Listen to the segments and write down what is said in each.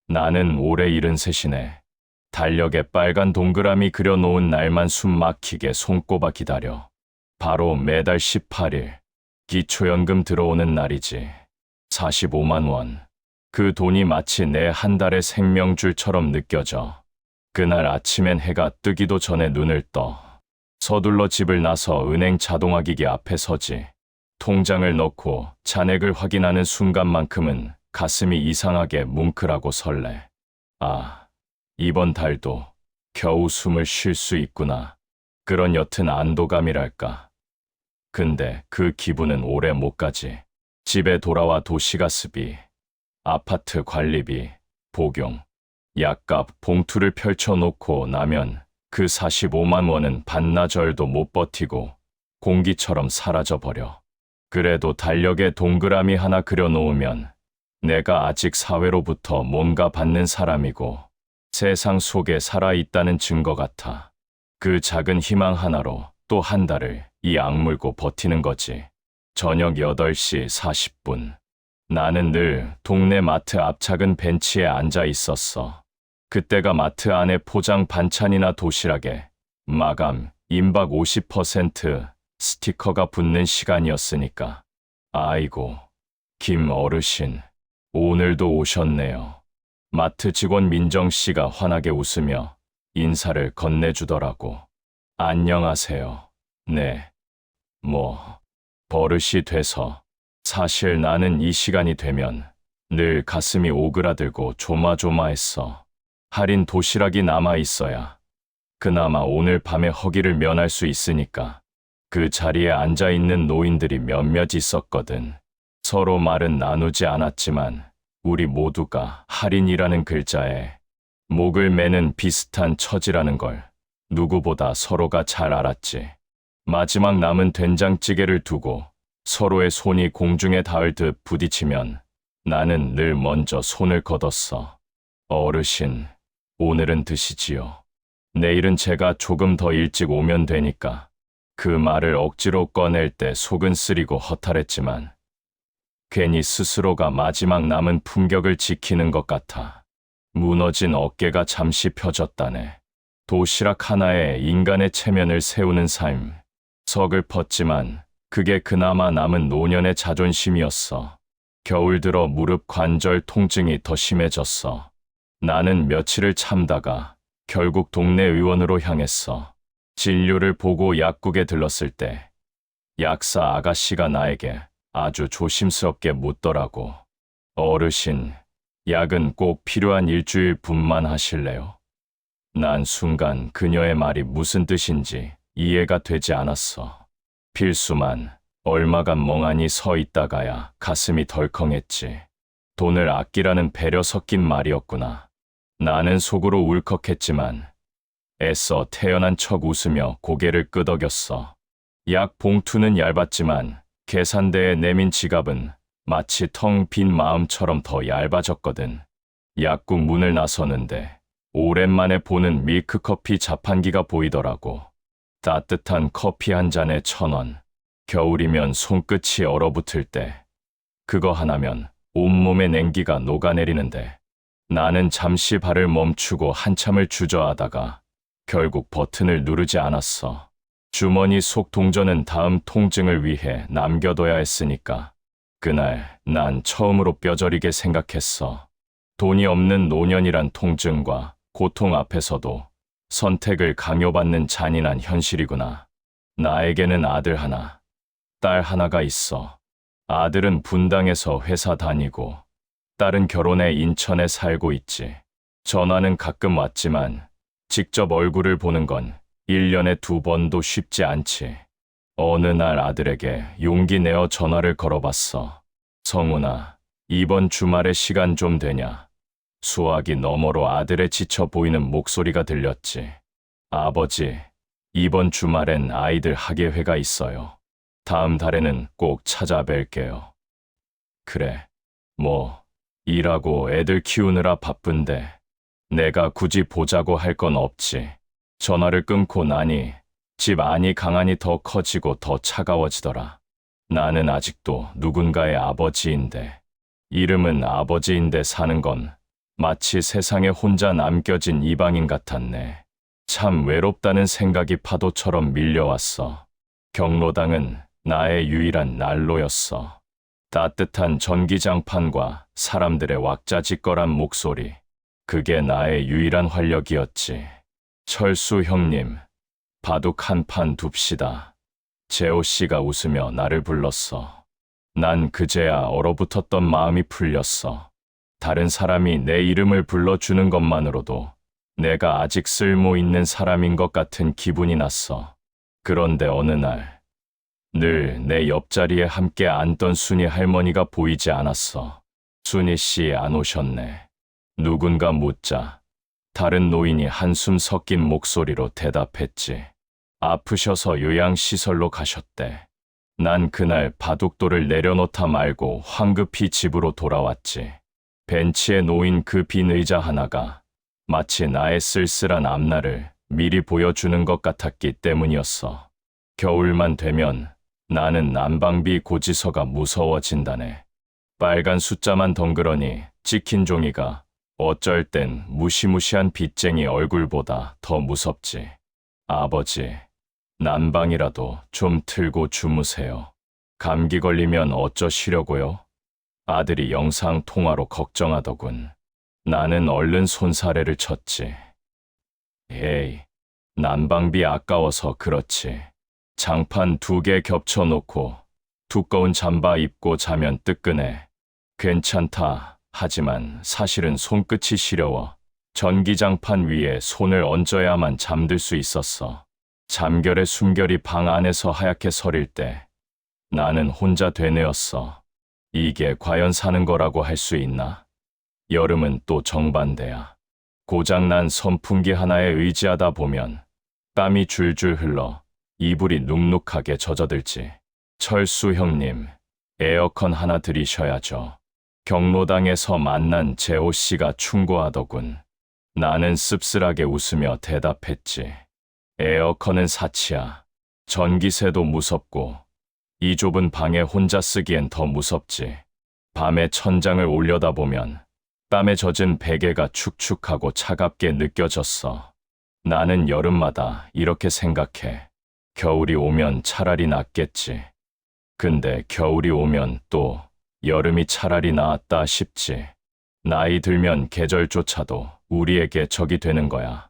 나는 올해 73이네. 달력에 빨간 동그라미 그려놓은 날만 숨 막히게 손꼽아 기다려. 바로 매달 18일, 기초연금 들어오는 날이지. 45만 원. 그 돈이 마치 내 한 달의 생명줄처럼 느껴져. 그날 아침엔 해가 뜨기도 전에 눈을 떠. 서둘러 집을 나서 은행 자동화기기 앞에 서지. 통장을 넣고 잔액을 확인하는 순간만큼은 가슴이 이상하게 뭉클하고 설레. 아, 이번 달도 겨우 숨을 쉴 수 있구나. 그런 옅은 안도감이랄까. 근데 그 기분은 오래 못 가지. 집에 돌아와 도시가스비, 아파트 관리비, 복용, 약값 봉투를 펼쳐놓고 나면 그 45만 원은 반나절도 못 버티고 공기처럼 사라져버려. 그래도 달력에 동그라미 하나 그려놓으면 내가 아직 사회로부터 뭔가 받는 사람이고 세상 속에 살아있다는 증거 같아. 그 작은 희망 하나로 또 한 달을 이 악물고 버티는 거지. 저녁 8시 40분. 나는 늘 동네 마트 앞 작은 벤치에 앉아 있었어. 그때가 마트 안에 포장 반찬이나 도시락에 마감, 임박 50% 스티커가 붙는 시간이었으니까. 아이고, 김 어르신, 오늘도 오셨네요. 마트 직원 민정 씨가 환하게 웃으며 인사를 건네주더라고. 안녕하세요. 네. 버릇이 돼서. 사실 나는 이 시간이 되면 늘 가슴이 오그라들고 조마조마했어. 할인 도시락이 남아 있어야 그나마 오늘 밤의 허기를 면할 수 있으니까. 그 자리에 앉아 있는 노인들이 몇몇 있었거든. 서로 말은 나누지 않았지만 우리 모두가 할인이라는 글자에 목을 매는 비슷한 처지라는 걸 누구보다 서로가 잘 알았지. 마지막 남은 된장찌개를 두고 서로의 손이 공중에 닿을 듯 부딪히면 나는 늘 먼저 손을 걷었어. 어르신, 오늘은 드시지요. 내일은 제가 조금 더 일찍 오면 되니까. 그 말을 억지로 꺼낼 때 속은 쓰리고 허탈했지만 괜히 스스로가 마지막 남은 품격을 지키는 것 같아. 무너진 어깨가 잠시 펴졌다네. 도시락 하나에 인간의 체면을 세우는 삶. 서글펐지만 그게 그나마 남은 노년의 자존심이었어. 겨울 들어 무릎 관절 통증이 더 심해졌어. 나는 며칠을 참다가 결국 동네 의원으로 향했어. 진료를 보고 약국에 들렀을 때 약사 아가씨가 나에게 아주 조심스럽게 묻더라고. 어르신, 약은 꼭 필요한 일주일 분만 하실래요? 난 순간 그녀의 말이 무슨 뜻인지 이해가 되지 않았어. 필수만 얼마간 멍하니 서 있다가야 가슴이 덜컹했지. 돈을 아끼라는 배려 섞인 말이었구나. 나는 속으로 울컥했지만 애써 태연한 척 웃으며 고개를 끄덕였어. 약 봉투는 얇았지만 계산대에 내민 지갑은 마치 텅 빈 마음처럼 더 얇아졌거든. 약국 문을 나서는데 오랜만에 보는 밀크커피 자판기가 보이더라고. 따뜻한 커피 한 잔에 1,000원. 겨울이면 손끝이 얼어붙을 때 그거 하나면 온몸의 냉기가 녹아내리는데 나는 잠시 발을 멈추고 한참을 주저하다가 결국 버튼을 누르지 않았어. 주머니 속 동전은 다음 통증을 위해 남겨둬야 했으니까. 그날 난 처음으로 뼈저리게 생각했어. 돈이 없는 노년이란 통증과 고통 앞에서도 선택을 강요받는 잔인한 현실이구나. 나에게는 아들 하나, 딸 하나가 있어. 아들은 분당에서 회사 다니고 딸은 결혼해 인천에 살고 있지. 전화는 가끔 왔지만 직접 얼굴을 보는 건 1년에 2번도 쉽지 않지. 어느 날 아들에게 용기 내어 전화를 걸어봤어. 성훈아, 이번 주말에 시간 좀 되냐? 수화기 너머로 아들의 지쳐 보이는 목소리가 들렸지. 아버지, 이번 주말엔 아이들 학예회가 있어요. 다음 달에는 꼭 찾아뵐게요. 그래, 일하고 애들 키우느라 바쁜데 내가 굳이 보자고 할 건 없지. 전화를 끊고 나니 집 안이 강하니 더 커지고 더 차가워지더라. 나는 아직도 누군가의 아버지인데, 이름은 아버지인데 사는 건 마치 세상에 혼자 남겨진 이방인 같았네. 참 외롭다는 생각이 파도처럼 밀려왔어. 경로당은 나의 유일한 난로였어. 따뜻한 전기장판과 사람들의 왁자지껄한 목소리. 그게 나의 유일한 활력이었지. 철수 형님, 바둑 한 판 둡시다. 재호 씨가 웃으며 나를 불렀어. 난 그제야 얼어붙었던 마음이 풀렸어. 다른 사람이 내 이름을 불러주는 것만으로도 내가 아직 쓸모 있는 사람인 것 같은 기분이 났어. 그런데 어느 날, 늘 내 옆자리에 함께 앉던 순이 할머니가 보이지 않았어. 순이 씨 안 오셨네. 누군가 묻자 다른 노인이 한숨 섞인 목소리로 대답했지. 아프셔서 요양시설로 가셨대. 난 그날 바둑돌을 내려놓다 말고 황급히 집으로 돌아왔지. 벤치에 놓인 그 빈 의자 하나가 마치 나의 쓸쓸한 앞날을 미리 보여주는 것 같았기 때문이었어. 겨울만 되면 나는 난방비 고지서가 무서워진다네. 빨간 숫자만 덩그러니 찍힌 종이가 어쩔 땐 무시무시한 빚쟁이 얼굴보다 더 무섭지. 아버지, 난방이라도 좀 틀고 주무세요. 감기 걸리면 어쩌시려고요? 아들이 영상 통화로 걱정하더군. 나는 얼른 손사래를 쳤지. 에이, 난방비 아까워서 그렇지. 장판 2개 겹쳐놓고 두꺼운 잠바 입고 자면 뜨끈해. 괜찮다. 하지만 사실은 손끝이 시려워 전기장판 위에 손을 얹어야만 잠들 수 있었어. 잠결의 숨결이 방 안에서 하얗게 서릴 때 나는 혼자 되뇌었어. 이게 과연 사는 거라고 할 수 있나? 여름은 또 정반대야. 고장난 선풍기 하나에 의지하다 보면 땀이 줄줄 흘러 이불이 눅눅하게 젖어들지. 철수 형님, 에어컨 하나 들이셔야죠. 경로당에서 만난 재호 씨가 충고하더군. 나는 씁쓸하게 웃으며 대답했지. 에어컨은 사치야. 전기세도 무섭고 이 좁은 방에 혼자 쓰기엔 더 무섭지. 밤에 천장을 올려다보면 땀에 젖은 베개가 축축하고 차갑게 느껴졌어. 나는 여름마다 이렇게 생각해. 겨울이 오면 차라리 낫겠지. 근데 겨울이 오면 또 여름이 차라리 나았다 싶지. 나이 들면 계절조차도 우리에게 적이 되는 거야.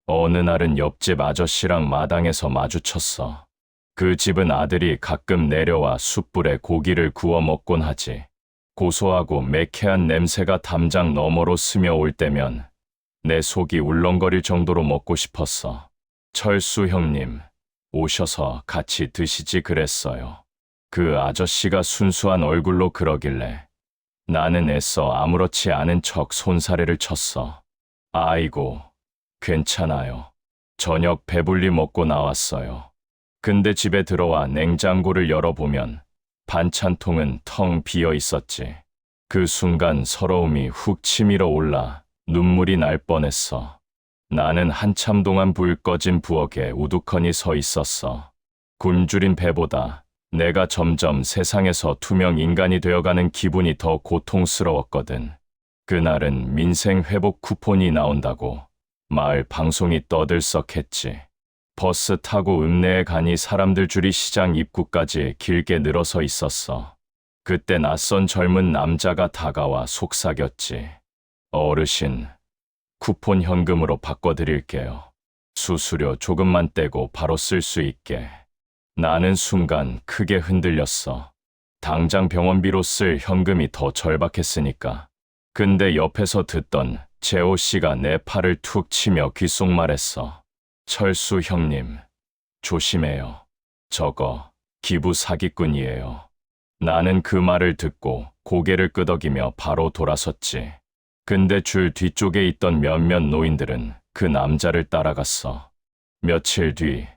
어느 날은 옆집 아저씨랑 마당에서 마주쳤어. 그 집은 아들이 가끔 내려와 숯불에 고기를 구워 먹곤 하지. 고소하고 매캐한 냄새가 담장 너머로 스며올 때면 내 속이 울렁거릴 정도로 먹고 싶었어. 철수 형님, 오셔서 같이 드시지 그랬어요. 그 아저씨가 순수한 얼굴로 그러길래 나는 애써 아무렇지 않은 척 손사래를 쳤어. 아이고, 괜찮아요. 저녁 배불리 먹고 나왔어요. 근데 집에 들어와 냉장고를 열어보면 반찬통은 텅 비어 있었지. 그 순간 서러움이 훅 치밀어 올라 눈물이 날 뻔했어. 나는 한참 동안 불 꺼진 부엌에 우두커니 서 있었어. 굶주린 배보다 내가 점점 세상에서 투명 인간이 되어가는 기분이 더 고통스러웠거든. 그날은 민생 회복 쿠폰이 나온다고 마을 방송이 떠들썩했지. 버스 타고 읍내에 가니 사람들 줄이 시장 입구까지 길게 늘어서 있었어. 그때 낯선 젊은 남자가 다가와 속삭였지. 어르신, 쿠폰 현금으로 바꿔드릴게요. 수수료 조금만 떼고 바로 쓸 수 있게. 나는 순간 크게 흔들렸어. 당장 병원비로 쓸 현금이 더 절박했으니까. 근데 옆에서 듣던 재호 씨가 내 팔을 툭 치며 귓속말했어. 철수 형님, 조심해요. 저거 기부 사기꾼이에요. 나는 그 말을 듣고 고개를 끄덕이며 바로 돌아섰지. 근데 줄 뒤쪽에 있던 몇몇 노인들은 그 남자를 따라갔어. 며칠 뒤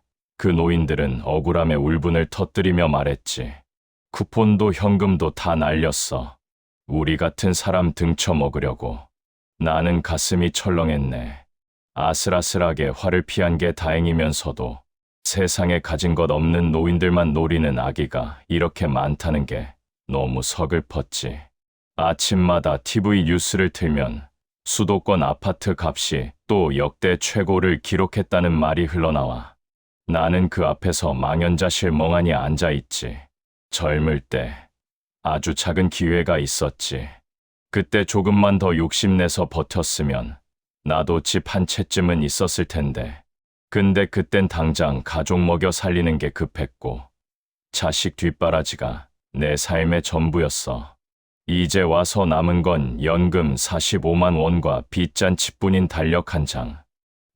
그 노인들은 억울함에 울분을 터뜨리며 말했지. 쿠폰도 현금도 다 날렸어. 우리 같은 사람 등쳐먹으려고. 나는 가슴이 철렁했네. 아슬아슬하게 화를 피한 게 다행이면서도 세상에 가진 것 없는 노인들만 노리는 아기가 이렇게 많다는 게 너무 서글펐지. 아침마다 TV 뉴스를 틀면 수도권 아파트 값이 또 역대 최고를 기록했다는 말이 흘러나와 나는 그 앞에서 망연자실 멍하니 앉아있지. 젊을 때 아주 작은 기회가 있었지. 그때 조금만 더 욕심내서 버텼으면 나도 집 한 채쯤은 있었을 텐데. 근데 그땐 당장 가족 먹여 살리는 게 급했고 자식 뒷바라지가 내 삶의 전부였어. 이제 와서 남은 건 연금 45만 원과 빚잔치뿐인 달력 한 장.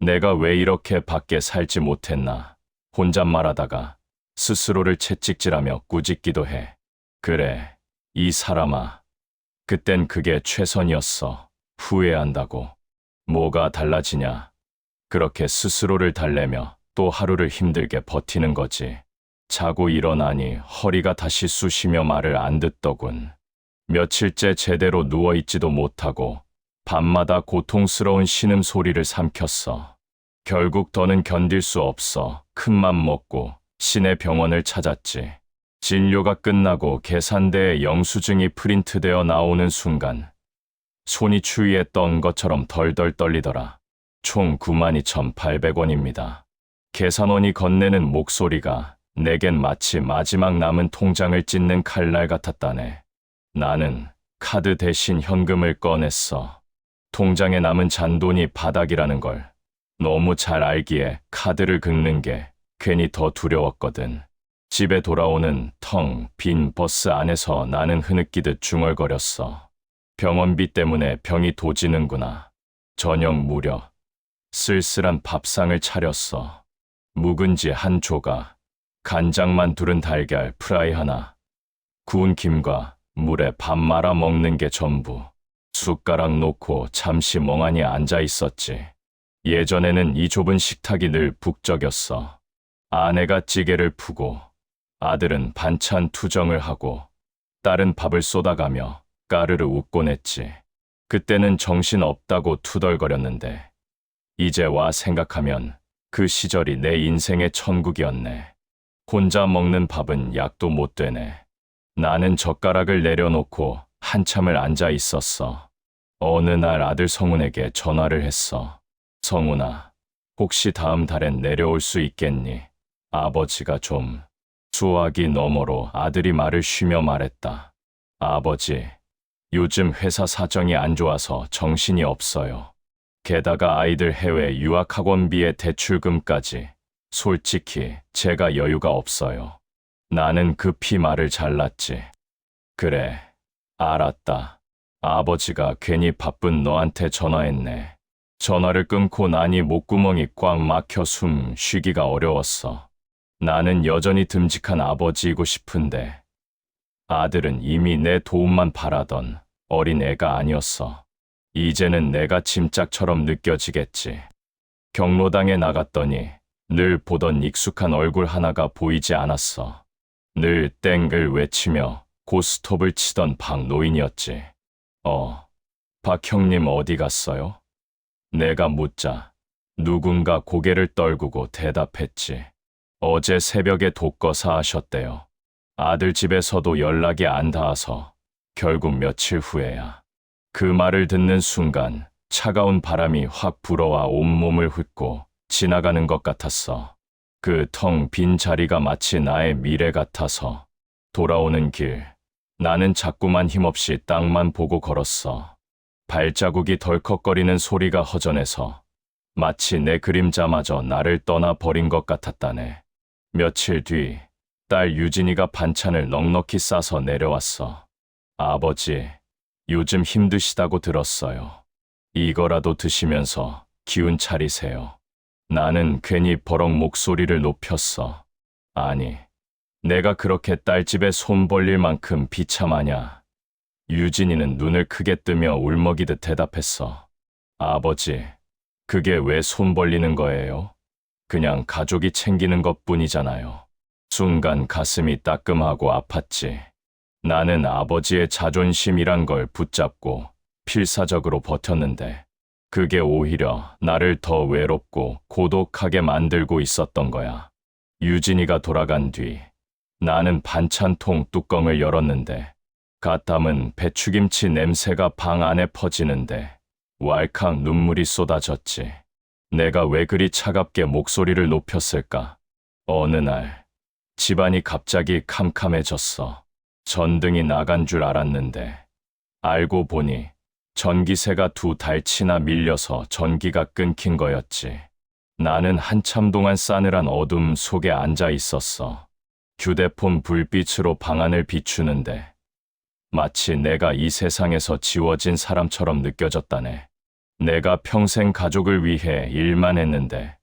내가 왜 이렇게 밖에 살지 못했나. 혼잣말하다가 스스로를 채찍질하며 꾸짖기도 해. 그래, 이 사람아. 그땐 그게 최선이었어. 후회한다고. 뭐가 달라지냐. 그렇게 스스로를 달래며 또 하루를 힘들게 버티는 거지. 자고 일어나니 허리가 다시 쑤시며 말을 안 듣더군. 며칠째 제대로 누워있지도 못하고 밤마다 고통스러운 신음소리를 삼켰어. 결국 더는 견딜 수 없어 큰맘 먹고 시내 병원을 찾았지. 진료가 끝나고 계산대에 영수증이 프린트되어 나오는 순간 손이 추위에 떤 것처럼 덜덜 떨리더라. 총 92,800원입니다. 계산원이 건네는 목소리가 내겐 마치 마지막 남은 통장을 찢는 칼날 같았다네. 나는 카드 대신 현금을 꺼냈어. 통장에 남은 잔돈이 바닥이라는 걸 너무 잘 알기에 카드를 긁는 게 괜히 더 두려웠거든. 집에 돌아오는 텅 빈 버스 안에서 나는 흐느끼듯 중얼거렸어. 병원비 때문에 병이 도지는구나. 저녁 무렵 쓸쓸한 밥상을 차렸어. 묵은지 한 조각, 간장만 두른 달걀 프라이 하나, 구운 김과 물에 밥 말아 먹는 게 전부. 숟가락 놓고 잠시 멍하니 앉아 있었지. 예전에는 이 좁은 식탁이 늘 북적였어. 아내가 찌개를 푸고 아들은 반찬 투정을 하고 딸은 밥을 쏟아가며 까르르 웃곤 했지. 그때는 정신 없다고 투덜거렸는데 이제 와 생각하면 그 시절이 내 인생의 천국이었네. 혼자 먹는 밥은 약도 못 되네. 나는 젓가락을 내려놓고 한참을 앉아 있었어. 어느 날 아들 성훈에게 전화를 했어. 성훈아, 혹시 다음 달엔 내려올 수 있겠니? 아버지가 좀. 수화기 너머로 아들이 말을 쉬며 말했다. 아버지, 요즘 회사 사정이 안 좋아서 정신이 없어요. 게다가 아이들 해외 유학학원비에 대출금까지. 솔직히 제가 여유가 없어요. 나는 급히 말을 잘랐지. 그래, 알았다. 아버지가 괜히 바쁜 너한테 전화했네. 전화를 끊고 나니 목구멍이 꽉 막혀 숨 쉬기가 어려웠어. 나는 여전히 듬직한 아버지이고 싶은데 아들은 이미 내 도움만 바라던 어린 애가 아니었어. 이제는 내가 짐짝처럼 느껴지겠지. 경로당에 나갔더니 늘 보던 익숙한 얼굴 하나가 보이지 않았어. 늘 땡을 외치며 고스톱을 치던 박 노인이었지. 박 형님 어디 갔어요? 내가 묻자 누군가 고개를 떨구고 대답했지. 어제 새벽에 독거사 하셨대요. 아들 집에서도 연락이 안 닿아서 결국 며칠 후에야. 그 말을 듣는 순간 차가운 바람이 확 불어와 온몸을 훑고 지나가는 것 같았어. 그 텅 빈 자리가 마치 나의 미래 같아서. 돌아오는 길, 나는 자꾸만 힘없이 땅만 보고 걸었어. 발자국이 덜컥거리는 소리가 허전해서 마치 내 그림자마저 나를 떠나버린 것 같았다네. 며칠 뒤, 딸 유진이가 반찬을 넉넉히 싸서 내려왔어. 아버지, 요즘 힘드시다고 들었어요. 이거라도 드시면서 기운 차리세요. 나는 괜히 버럭 목소리를 높였어. 아니, 내가 그렇게 딸 집에 손 벌릴 만큼 비참하냐. 유진이는 눈을 크게 뜨며 울먹이듯 대답했어. 아버지, 그게 왜 손 벌리는 거예요? 그냥 가족이 챙기는 것뿐이잖아요. 순간 가슴이 따끔하고 아팠지. 나는 아버지의 자존심이란 걸 붙잡고 필사적으로 버텼는데 그게 오히려 나를 더 외롭고 고독하게 만들고 있었던 거야. 유진이가 돌아간 뒤 나는 반찬통 뚜껑을 열었는데 갓 담은 배추김치 냄새가 방 안에 퍼지는데 왈칵 눈물이 쏟아졌지. 내가 왜 그리 차갑게 목소리를 높였을까? 어느 날 집안이 갑자기 캄캄해졌어. 전등이 나간 줄 알았는데 알고 보니 전기세가 2달치나 밀려서 전기가 끊긴 거였지. 나는 한참 동안 싸늘한 어둠 속에 앉아 있었어. 휴대폰 불빛으로 방안을 비추는데 마치 내가 이 세상에서 지워진 사람처럼 느껴졌다네. 내가 평생 가족을 위해 일만 했는데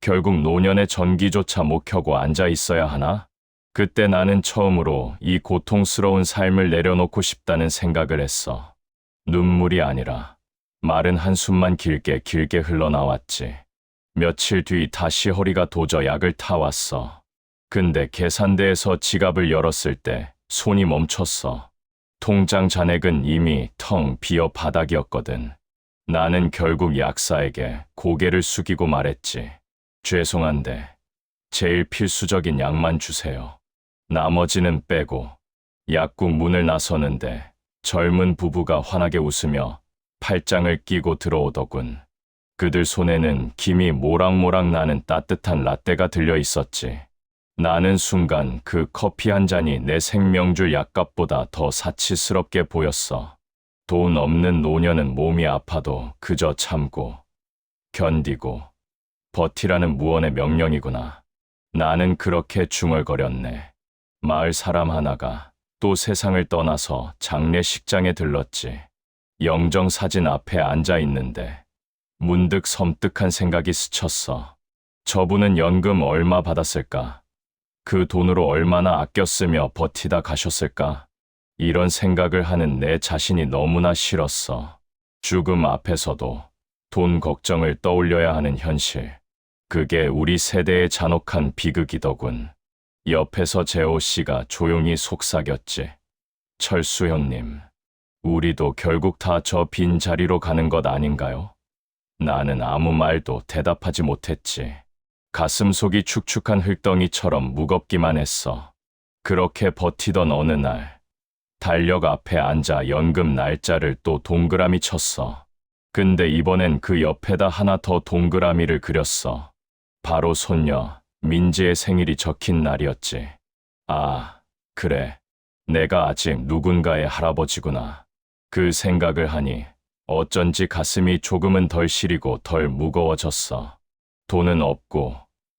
결국 노년의 전기조차 못 켜고 앉아 있어야 하나? 그때 나는 처음으로 이 고통스러운 삶을 내려놓고 싶다는 생각을 했어. 눈물이 아니라 마른 한숨만 길게 흘러나왔지. 며칠 뒤 다시 허리가 도저 약을 타왔어. 근데 계산대에서 지갑을 열었을 때 손이 멈췄어. 통장 잔액은 이미 텅 비어 바닥이었거든. 나는 결국 약사에게 고개를 숙이고 말했지. 죄송한데 제일 필수적인 약만 주세요. 나머지는 빼고. 약국 문을 나서는데 젊은 부부가 환하게 웃으며 팔짱을 끼고 들어오더군. 그들 손에는 김이 모락모락 나는 따뜻한 라떼가 들려 있었지. 나는 순간 그 커피 한 잔이 내 생명줄 약값보다 더 사치스럽게 보였어. 돈 없는 노년은 몸이 아파도 그저 참고, 견디고, 버티라는 무언의 명령이구나. 나는 그렇게 중얼거렸네. 마을 사람 하나가 또 세상을 떠나서 장례식장에 들렀지. 영정사진 앞에 앉아 있는데 문득 섬뜩한 생각이 스쳤어. 저분은 연금 얼마 받았을까? 그 돈으로 얼마나 아껴 쓰며 버티다 가셨을까? 이런 생각을 하는 내 자신이 너무나 싫었어. 죽음 앞에서도 돈 걱정을 떠올려야 하는 현실. 그게 우리 세대의 잔혹한 비극이더군. 옆에서 재호 씨가 조용히 속삭였지. 철수 형님, 우리도 결국 다 저 빈 자리로 가는 것 아닌가요? 나는 아무 말도 대답하지 못했지. 가슴속이 축축한 흙덩이처럼 무겁기만 했어. 그렇게 버티던 어느 날, 달력 앞에 앉아 연금 날짜를 또 동그라미 쳤어. 근데 이번엔 그 옆에다 하나 더 동그라미를 그렸어. 바로 손녀 민지의 생일이 적힌 날이었지. 아, 그래. 내가 아직 누군가의 할아버지구나. 그 생각을 하니 어쩐지 가슴이 조금은 덜 시리고 덜 무거워졌어. 돈은 없고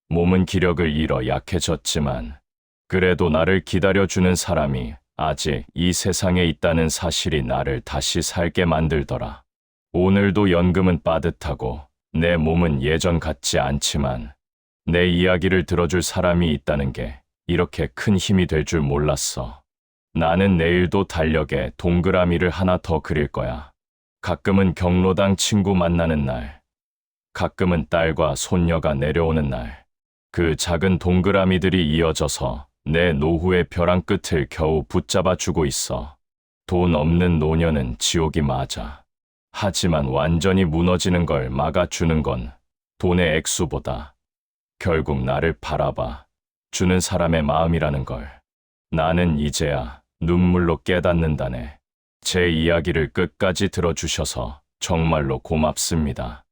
몸은 기력을 잃어 약해졌지만 그래도 나를 기다려주는 사람이 아직 이 세상에 있다는 사실이 나를 다시 살게 만들더라. 오늘도 연금은 빠듯하고 내 몸은 예전 같지 않지만 내 이야기를 들어줄 사람이 있다는 게 이렇게 큰 힘이 될 줄 몰랐어. 나는 내일도 달력에 동그라미를 하나 더 그릴 거야. 가끔은 경로당 친구 만나는 날, 가끔은 딸과 손녀가 내려오는 날, 그 작은 동그라미들이 이어져서 내 노후의 벼랑 끝을 겨우 붙잡아주고 있어. 돈 없는 노년은 지옥이 맞아. 하지만 완전히 무너지는 걸 막아주는 건 돈의 액수보다 결국 나를 바라봐 주는 사람의 마음이라는 걸 나는 이제야 눈물로 깨닫는다네. 제 이야기를 끝까지 들어주셔서 정말로 고맙습니다.